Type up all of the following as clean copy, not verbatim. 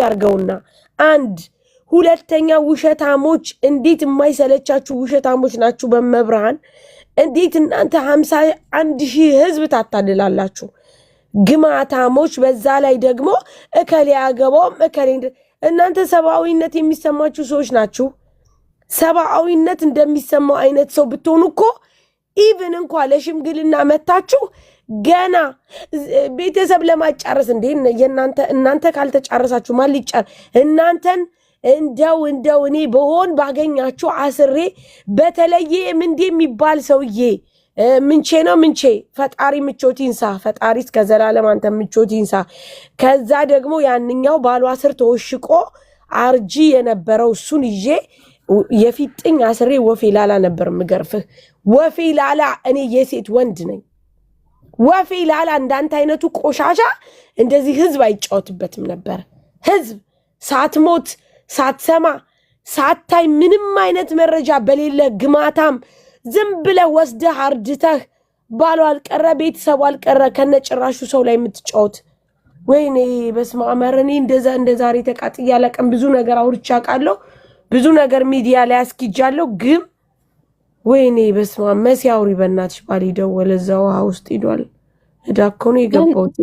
ያርገውና አንድ ሁለተኛ ውሸታሞች እንዴት የማይሰለቻችሁ ውሸታሞች ናችሁ በመብርሃን እንዴት እናንተ 51,000 ህዝብ ታታልላላችሁ ግማታሞች በዛ ላይ ደግሞ እከሌ ያገባውም እከሌ እናንተ ሰብአዊነት የሚሰማችሁ ሰዎች ናችሁ ሰብአዊነት እንደሚሰማው አይነት ሰው ብትሆኑ እኮ ኢቭን እንኳን ለሽምግልና መታችሁ ገና ቤተሰብ ለማጫረስ እንዴ እናንተ ካልተጫረሳችሁ ማን ሊጫር እናንተን እንደው እኔ በሆን ባገኛችሁ አስሬ በተለየ ምንዴ የሚባል ሰውዬ ምንቼ ነው ምንቼ ፈጣሪ ምቾቲንሳ ፈጣሪ እስከ ዘላለም አንተ ምቾቲንሳ ከዛ ደግሞ ያንኛው ባሏ ስር ተወሽቆ አርጂ የነበረው እሱን ይዤ የፊጥኝ አስሬ ወፌ ላላ ነበር ምገርፍህ ወፌ ላላ እኔ የሴት ወንድ ነኝ ወፌ ላላ እንዳንተ አይነቱ ቆሻሻ እንደዚህ ህዝብ አይጫወትበትም ነበር ህዝብ ሳትሞት ሳትሰማ ሳታይ ምንም አይነት መረጃ በሌለ ግማታም ዝም ብለህ ወስደህ አርድተህ ባሏ አልቀረ ቤተሰቡ አልቀረ ከነጭራሹ ሰው ላይ የምትጫወት ወይኔ በስመ አብ እኔ እንደዛሬ ተቃጥያ ለቀን ብዙ ነገር አውርቻ ቃለሁ ብዙ ነገር ሚዲያ ላይ አስኪጃለሁ ግን ወይኔ በስመ አብ መሲ አውሪ በእናትሽ ባል ይደወለ እዛው ውስጥ ሄዷል እዳኮ ነው የገባሁት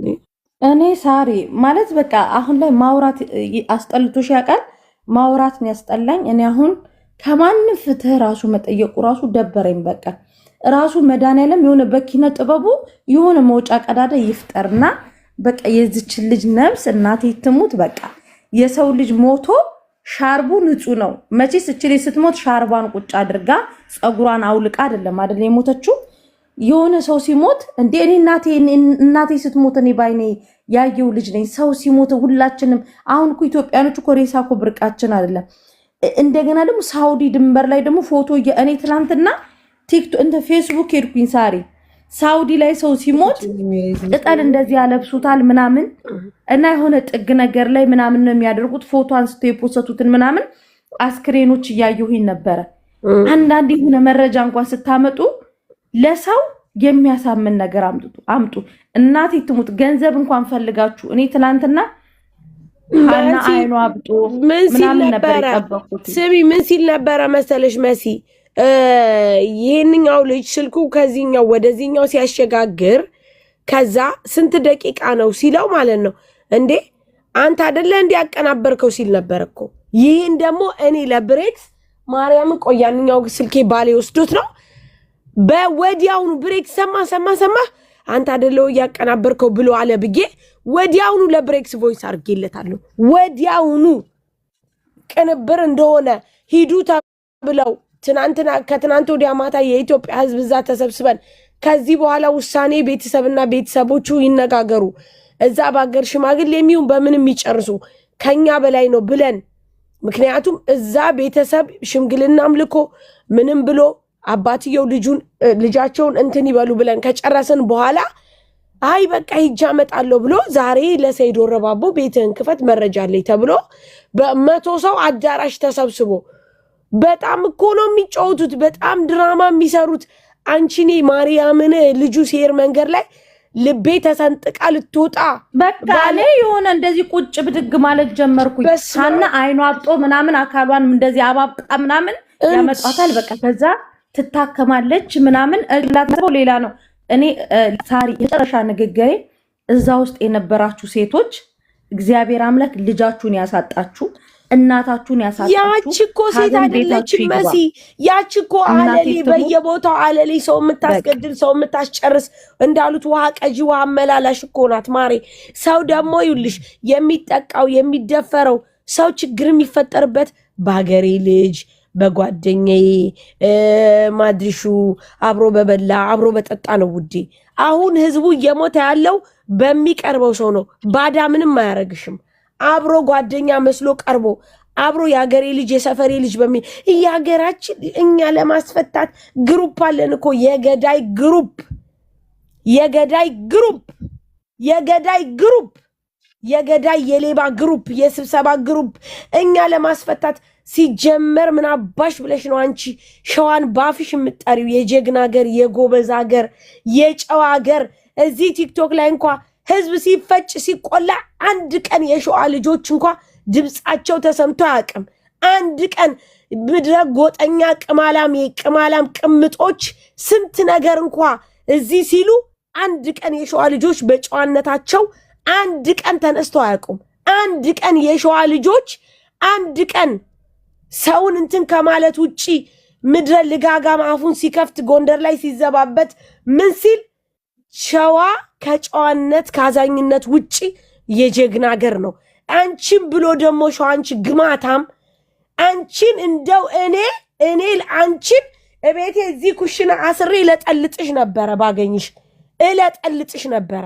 እኔ ሳሪ ማለት በቃ አሁን ላይ ማውራት አስጠልቶሽ ያውቃል ማውራት ነው ያስጠላኝ እኔ አሁን ከማን ፍትህ ራሱ መጠየቁ ራሱ ደበረኝ በቃ ራሱ መድኃኒዓለም የሆነ በኪነ ጥበቡ የሆነ መውጫ ቀዳዳ ይፍጠርና በቃ የዚች ልጅ ነፍስ እናቴ ትሙት በቃ የሰው ልጅ ሞቶ ሻርቡ ንጹህ ነው መቼስ እቺ ልጅ ስትሞት ሻርባን ቁጭ አድርጋ ጸጉሯን አውልቃ አይደለም አይደል የሞተችው የሆነ ሰው ሲሞት እንዴ እኔ እናቴ ስትሞት እኔ ባይኔ ያየው ልጅ ነኝ ሰው ሲሞት ሁላችንም አሁን እኮ ኢትዮጵያኖች እኮ ሬሳ እኮ ብርቃችን አይደለም እንደገና ደግሞ ሳውዲ ድንበር ላይ ደግሞ ፎቶ እኔ ትናንትና ቲክቶክ እንደ ፌስቡክ ሄድኩኝ ሳሪ ሳውዲ ላይ ሰው ሲሞት ቅጠል እንደዚህ ያለብሱታል ምናምን እና የሆነ ጥግ ነገር ላይ ምናምን ነው የሚያደርጉት ፎቶ አንስቶ የፖስቱትን ምናምን አስክሬኖች እያየሁኝ ነበረ አንዳንዴ የሆነ መረጃ እንኳን ስታመጡ ለሰው የሚያሳምን ነገር አምጡ እናቴ ትሙት ገንዘብ እንኳን ፈልጋችሁ እኔ ትናንትና ሃና አይኗ አብጦ ምናምን ነበር የጠበቁት ስሚ ምን ሲል ነበር መሰለሽ መሲ ይሄንኛው ልጅ ስልኩ ከዚህኛው ወደዚህኛው ሲያሸጋግር ከዛ ስንት ደቂቃ ነው ሲለው ማለት ነው እንዴ አንተ አይደለ እንዴ ያቀናበርከው ሲል ነበርኮ ይሄን ደግሞ እኔ ለብሬክስ ማርያም ቆያንኛው ስልኬ ባሌ ወስዶት ነው በወዲያውኑ ብሬክስ ሰማ አንተ አይደለው ያቀናበርከው ብሎ አለ ብዬ ወዲያውኑ ለብሬክስ ቮይስ አርጌለታለሁ ወዲያውኑ ቅንብር እንደሆነ ሂዱ ተብለው ከትናንት ወዲያ ማታ የኢትዮጵያ ህዝብ እዛ ተሰብስበን ከዚህ በኋላ ውሳኔ ቤተሰብና ቤተሰቦቹ ይነጋገሩ እዛ ባገር ሽማግሌ የሚውን በምንም ይጨርሱ ከኛ በላይ ነው ብለን ምክንያቱም እዛ ቤተሰብ ሽምግልናም ልኮ ምንም ብሎ አባትየው ልጃቸውን እንትን ይበሉ ብለን ከጨረሰን በኋላ አይ በቃ ይጃመጣለሁ ብሎ ዛሬ ለሰይድ ወረባቦ ቤትህን ክፈት መረጃ አለኝ ተብሎ በ100 ሰው አዳራሽ ተሰብስቦ በጣም እኮ ነው የሚጫወቱት በጣም ድራማ የሚሰሩት አንቺኔ ማርያምን ልጁ ሲሄር መንገር ላይ ልቤ ተሰንጥቃ ልትወጣ በቃ ላይ የሆነ እንደዚህ ቁጭ ብድግ ማለት ጀመርኩኝ ሃና አይኗ አብጦ ምናምን አካሏን እንደዚህ አባብጣ ምናምን ያመጣታል በቃ ከዛ ትታከማለች ምናምን ላታው ሌላ ነው እኔ ሳሪ የጨረሻ ንግግሬ እዛ ውስጥ የነበራችሁ ሴቶች እግዚአብሔር አምላክ ልጃችሁን ያሳጣችሁ እናታችሁን ያሳጣችሁ ያቺኮ ሴት አይደለችም መሲ ያቺኮ አለሊ በየቦታው አለሊ ሰው የምታስገድል ሰው የምታስጨርስ እንዳሉት ውሃ ቀጂ ውሃ መላላሽ እኮ ናት ማሬ ሰው ደግሞ ይውልሽ የሚጠቃው የሚደፈረው ሰው ችግር የሚፈጠርበት ባገሬ ልጅ በጓደኛዬ ማድሪሹ አብሮ በበላ አብሮ በጠጣ ነው ውዴ አሁን ህዝቡ እየሞተ ያለው በሚቀርበው ሰው ነው ባዳ ምንም አያረግሽም አብሮ ጓደኛ መስሎ ቀርቦ አብሮ ያገሬ ልጅ የሰፈሬ ልጅ ያገራችን እኛ ለማስፈታት ግሩፕ አለን እኮ የገዳይ የገዳይ የሌባ ግሩፕ የስብሰባ ግሩፕ እኛ ለማስፈታት ሲጀመር ምን አባሽ ብለሽ ነው አንቺ ሸዋን ባፍሽ የምትጠሪው የጀግና ሀገር የጎበዝ ሀገር የጨዋ ሀገር እዚህ ቲክቶክ ላይ እንኳን ህዝብ ሲፈጭ ሲቆላ አንድ ቀን የሸዋ ልጆች እንኳን ድምጻቸው ተሰምቶ አያውቅም። አንድ ቀን ምድረ ጎጠኛ ቅማላም ቅምጦች ስንት ነገር እንኳ እዚህ ሲሉ አንድ ቀን የሸዋ ልጆች በጨዋነታቸው አንድ ቀን ተነስተው አያውቁም። አንድ ቀን የሸዋ ልጆች አንድ ቀን ሰውን እንትን ከማለት ውጪ ምድረ ልጋጋም አፉን ሲከፍት ጎንደር ላይ ሲዘባበት ምን ሲል ሸዋ ከጨዋነት ካዛኝነት ውጪ የጀግና ሀገር ነው። አንቺን ብሎ ደግሞ ሸዋ አንቺ ግማታም አንቺን እንደው እኔ አንቺን እቤቴ እዚህ ኩሽና አስሬ ለጠልጥሽ ነበረ ባገኝሽ እለጠልጥሽ ነበረ።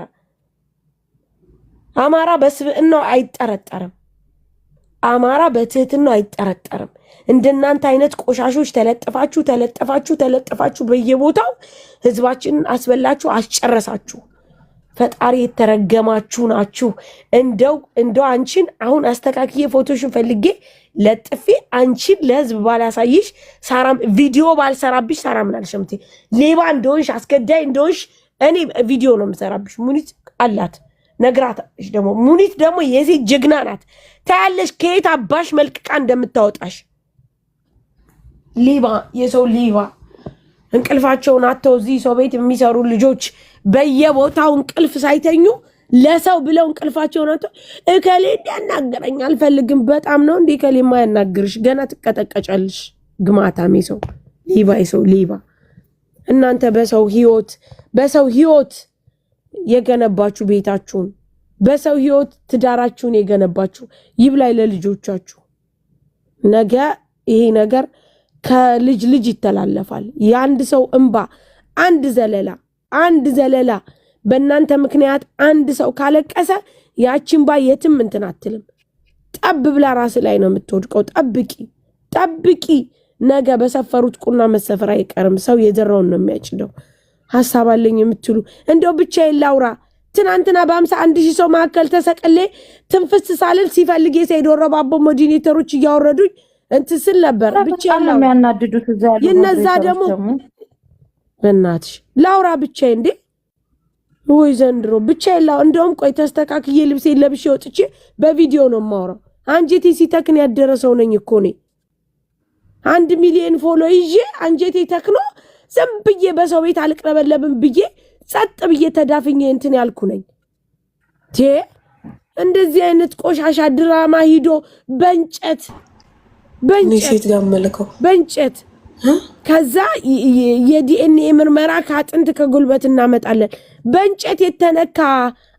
አማራ በስብዕናው አይጠረጠርም። አማራ በትህትናው አይጠረጠርም። እንደናንተ አይነት ቆሻሾች ተለጠፋችሁ በየቦታው ህዝባችንን አስበላችሁ አስጨረሳችሁ። ፈጣሪ የተረገማችሁ ናችሁ። እንደው አንቺን አሁን አስተካክዬ ፎቶሽን ፈልጌ ለጥፌ አንቺን ለህዝብ ባላሳይሽ ሳራም ቪዲዮ ባልሰራብሽ ሳራ ምን አልሸምቴ ሌባ እንደሆንሽ አስገዳይ እንደሆንሽ እኔ ቪዲዮ ነው የምሰራብሽ። ሙኒት አላት ነግራታለሽ። ደግሞ ሙኒት ደግሞ የሴት ጀግና ናት። ታያለሽ ከየት አባሽ መልቅቃ እንደምታወጣሽ። ሌባ የሰው ሌባ እንቅልፋቸውን አጥተው እዚህ ሰው ቤት የሚሰሩ ልጆች በየቦታው እንቅልፍ ሳይተኙ ለሰው ብለው እንቅልፋቸውን አጥተው እከሌ እንዲያናገረኝ አልፈልግም። በጣም ነው እንዴ እከሌ ማያናግርሽ? ገና ትቀጠቀጫለሽ። ግማታም የሰው ሌባ የሰው ሌባ። እናንተ በሰው ህይወት የገነባችሁ ቤታችሁን፣ በሰው ህይወት ትዳራችሁን የገነባችሁ ይብላይ ለልጆቻችሁ። ነገ ይሄ ነገር ከልጅ ልጅ ይተላለፋል። የአንድ ሰው እንባ አንድ ዘለላ በእናንተ ምክንያት አንድ ሰው ካለቀሰ ያቺን እንባ የትም እንትን አትልም። ጠብ ብላ ራስ ላይ ነው የምትወድቀው። ጠብቂ። ነገ በሰፈሩት ቁና መሰፈር አይቀርም። ሰው የዘራውን ነው የሚያጭደው። ሐሳብ አለኝ የምትሉ እንደው ብቻዬን ላውራ። ትናንትና በ51,000 ሰው መካከል ተሰቅሌ ትንፍስ ሳልል ሲፈልግ የሰይዶ ረባቦ ሞዲኔተሮች እያወረዱኝ እንትን ስል ነበር። ብቻዬን ነው የሚያናድዱት እዛ ያለው የነዛ ደግሞ በእናትሽ ላውራ ብቻዬን እንዴ ወይ ዘንድሮ ብቻዬን ላው እንደውም ቆይ ተስተካክዬ ልብሴን ለብሼ ወጥቼ በቪዲዮ ነው የማወራው። አንጀቴ ሲተክን ያደረሰው ነኝ እኮ እኔ 1 ሚሊዮን ፎሎ ይዤ አንጀቴ ተክኖ ዝም ብዬ በሰው ቤት አልቅረበለብም ብዬ ጸጥ ብዬ ተዳፍኜ እንትን ያልኩ ነኝ። እንደዚህ አይነት ቆሻሻ ድራማ ሂዶ በእንጨት ከዛ የዲኤንኤ ምርመራ ከአጥንት ከጉልበት እናመጣለን። በእንጨት የተነካ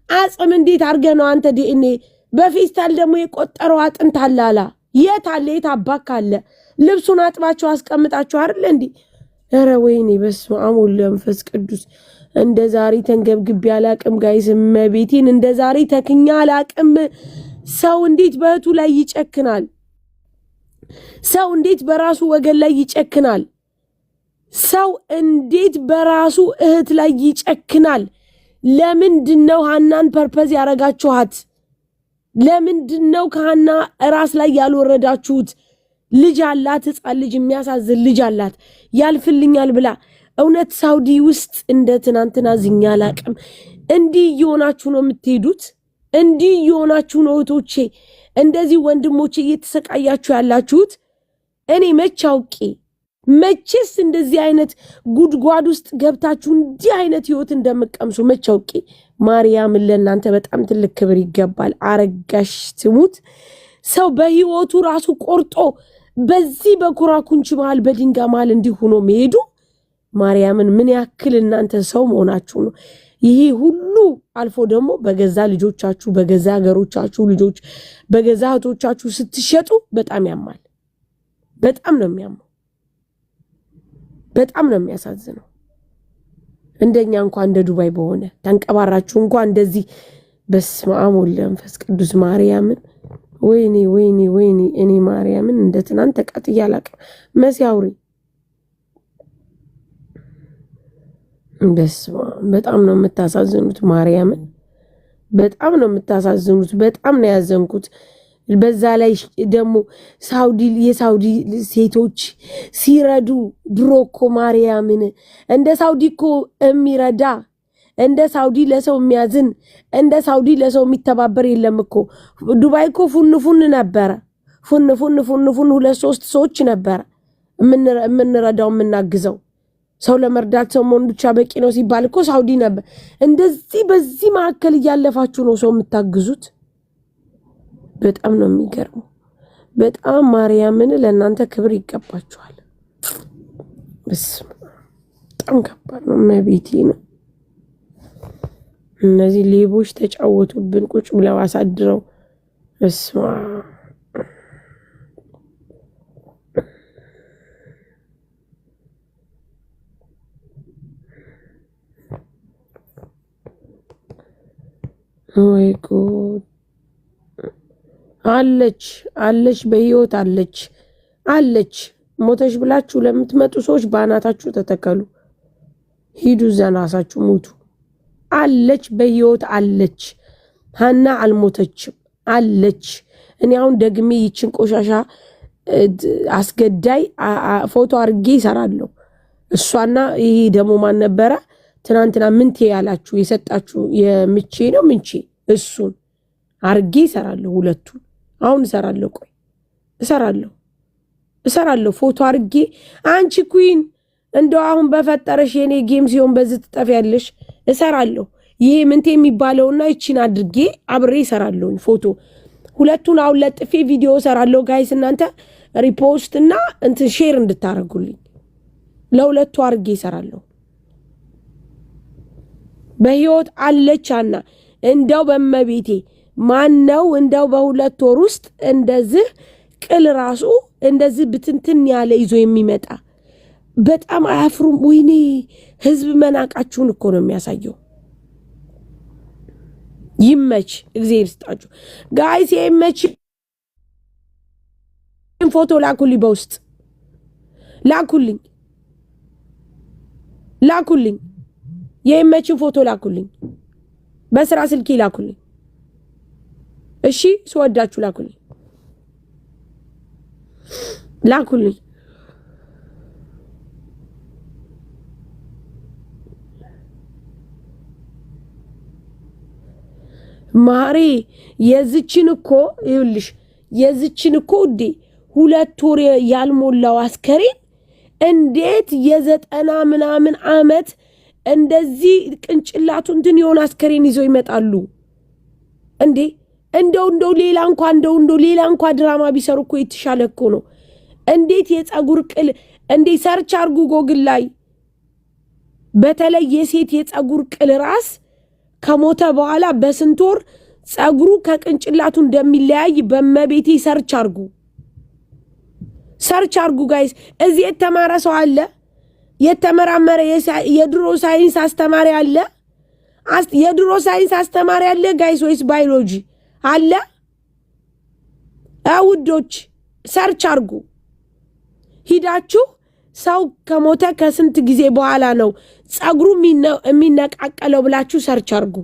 አጽም እንዴት አድርገህ ነው አንተ ዲኤንኤ? በፌስታል ደግሞ የቆጠረው አጥንት አላላ የት አለ? የት አባክ አለ? ልብሱን አጥባችሁ አስቀምጣችሁ አይደል እንዴ? ኧረ ወይኔ በስመ አብ ወወልድ ወመንፈስ ቅዱስ። እንደ ዛሬ ተንገብግቤ አላቅም ጋይስ። መቤቴን እንደ ዛሬ ተክኛ አላቅም። ሰው እንዴት በእህቱ ላይ ይጨክናል? ሰው እንዴት በራሱ ወገን ላይ ይጨክናል? ሰው እንዴት በራሱ እህት ላይ ይጨክናል? ለምንድነው ሀናን ፐርፐዝ ያረጋችኋት? ለምንድነው ከሀና ራስ ላይ ያልወረዳችሁት? ልጅ አላት፣ ህፃን ልጅ፣ የሚያሳዝን ልጅ አላት። ያልፍልኛል ብላ እውነት ሳውዲ ውስጥ እንደ ትናንትና ዝኛ አላቅም። እንዲህ እየሆናችሁ ነው የምትሄዱት። እንዲህ እየሆናችሁ ነው እህቶቼ፣ እንደዚህ ወንድሞቼ እየተሰቃያችሁ ያላችሁት። እኔ መች አውቄ መቼስ እንደዚህ አይነት ጉድጓድ ውስጥ ገብታችሁ እንዲህ አይነት ህይወት እንደምቀምሱ መች አውቄ። ማርያምን ለእናንተ በጣም ትልቅ ክብር ይገባል። አረጋሽ ትሙት ሰው በህይወቱ ራሱ ቆርጦ በዚህ በኩራኩንች መሃል በድንጋይ መሃል እንዲህ ሆኖ መሄዱ ማርያምን ምን ያክል እናንተ ሰው መሆናችሁ ነው። ይሄ ሁሉ አልፎ ደግሞ በገዛ ልጆቻችሁ፣ በገዛ ሀገሮቻችሁ ልጆች፣ በገዛ እህቶቻችሁ ስትሸጡ በጣም ያማል። በጣም ነው የሚያመው። በጣም ነው የሚያሳዝነው። እንደኛ እንኳን እንደ ዱባይ በሆነ ተንቀባራችሁ እንኳን እንደዚህ በስመ አብ ወወልድ ወመንፈስ ቅዱስ ማርያምን ወይኔ እኔ ማርያምን እንደ ትናንት ተቃጥዬ አላቅም። መሲያውሪ በስመ አብ በጣም ነው የምታሳዝኑት። ማርያምን በጣም ነው የምታሳዝኑት። በጣም ነው ያዘንኩት። በዛ ላይ ደግሞ የሳውዲ ሴቶች ሲረዱ ድሮ እኮ ማርያምን እንደ ሳውዲ እኮ የሚረዳ እንደ ሳውዲ ለሰው የሚያዝን እንደ ሳውዲ ለሰው የሚተባበር የለም እኮ። ዱባይ እኮ ፉን ነበረ። ፉን 2-3 ሰዎች ነበረ የምንረዳው የምናግዘው። ሰው ለመርዳት ሰው መሆን ብቻ በቂ ነው ሲባል እኮ ሳውዲ ነበር። እንደዚህ በዚህ መካከል እያለፋችሁ ነው ሰው የምታግዙት። በጣም ነው የሚገርመው። በጣም ማርያምን ለእናንተ ክብር ይገባችኋል። በጣም ከባድ ነው። መቤቴ ነው። እነዚህ ሌቦች ተጫወቱብን ቁጭ ብለው አሳድረው። እስማ ወይ ጉድ! አለች በህይወት አለች። ሞተሽ ብላችሁ ለምትመጡ ሰዎች ባናታችሁ ተተከሉ። ሂዱ እዛ ራሳችሁ ሙቱ። አለች በህይወት አለች። ሀና አልሞተችም አለች። እኔ አሁን ደግሜ ይችን ቆሻሻ አስገዳይ ፎቶ አርጌ ይሰራለሁ። እሷና ይሄ ደግሞ ማን ነበረ ትናንትና ምንቴ ያላችሁ የሰጣችሁ የምቼ ነው ምንቼ እሱን አርጌ ይሰራለሁ። ሁለቱን አሁን እሰራለሁ። ቆይ እሰራለሁ ፎቶ አርጌ። አንቺ ኩዊን እንደው አሁን በፈጠረሽ የኔ ጌም ሲሆን በዚህ ትጠፊያለሽ። እሰራለሁ። ይሄ ምንቴ የሚባለውና ይቺን አድርጌ አብሬ እሰራለሁ ፎቶ። ሁለቱን አሁን ለጥፌ ቪዲዮ እሰራለሁ። ጋይስ እናንተ ሪፖስት እና እንትን ሼር እንድታረጉልኝ ለሁለቱ አርጌ እሰራለሁ። በህይወት አለቻና እንደው በመቤቴ ማነው እንደው በ2 ወር ውስጥ እንደዚህ ቅል ራሱ እንደዚህ ብትንትን ያለ ይዞ የሚመጣ? በጣም አያፍሩም? ወይኔ ህዝብ መናቃችሁን እኮ ነው የሚያሳየው። ይመች፣ እግዚአብሔር ይስጣችሁ ጋይስ። ይመች። ፎቶ ላኩልኝ፣ በውስጥ ላኩልኝ። የይመችን ፎቶ ላኩልኝ፣ በስራ ስልኪ ላኩልኝ። እሺ ስወዳችሁ ላኩልኝ። ማሪ የዝችን እኮ ይኸውልሽ፣ የዝችን እኮ ውዴ 2 ወር ያልሞላው አስከሬን እንዴት የ90 ምናምን ዓመት እንደዚህ ቅንጭላቱ እንትን የሆነ አስከሬን ይዘው ይመጣሉ እንዴ? እንደው ሌላ እንኳን ድራማ ቢሰሩ እኮ የተሻለ እኮ ነው። እንዴት የፀጉር ቅል እንዴ! ሰርች አርጉ ጎግል ላይ። በተለይ የሴት የፀጉር ቅል ራስ ከሞተ በኋላ በስንት ወር ፀጉሩ ከቅንጭላቱ እንደሚለያይ በመቤቴ ሰርች አርጉ ጋይስ። እዚህ የተማረ ሰው አለ? የተመራመረ የድሮ ሳይንስ አስተማሪ አለ? የድሮ ሳይንስ አስተማሪ አለ ጋይስ ወይስ ባዮሎጂ አለ? ውዶች ሰርች አርጉ ሂዳችሁ። ሰው ከሞተ ከስንት ጊዜ በኋላ ነው ፀጉሩ የሚነቃቀለው ብላችሁ ሰርች አርጉ።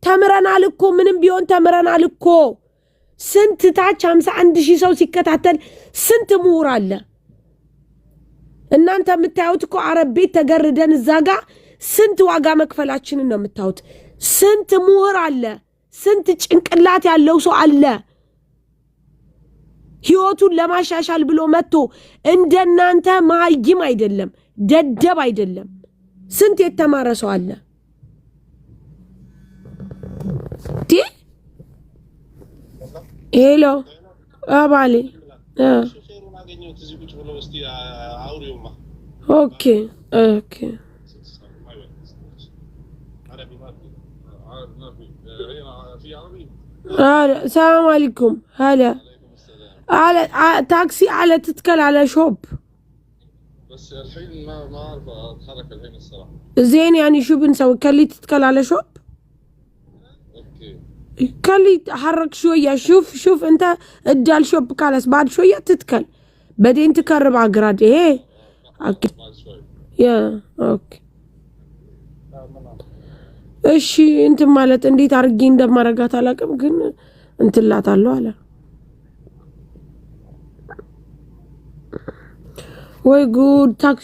ተምረናል እኮ ምንም ቢሆን ተምረናል እኮ። ስንት ታች 51,000 ሰው ሲከታተል ስንት ምሁር አለ። እናንተ የምታዩት እኮ አረብ ቤት ተገርደን እዛ ጋ ስንት ዋጋ መክፈላችንን ነው የምታዩት። ስንት ምሁር አለ፣ ስንት ጭንቅላት ያለው ሰው አለ። ህይወቱን ለማሻሻል ብሎ መጥቶ እንደናንተ ማይም አይደለም፣ ደደብ አይደለም። ስንት የተማረ ሰው አለ። ሄሎ አባሌ ኦኬ ሰላም አለይኩም። هلا على تاكسي على تتكل على شوب بس الحين ما اعرف اتحرك الحين الصراحه. زين يعني شو بنسوي؟ كلي تتكل على شوب؟ اوكي كلي تحرك شويه. شوف انت ادال شوب كالس بعد شويه تتكل بعدين تكرب على جراد. ايه اوكي يا اوكي እሺ እንትን ማለት እንዴት አርጌ እንደማረጋት አላውቅም፣ ግን እንትላታለሁ አለ። ወይ ጉድ ታክሲ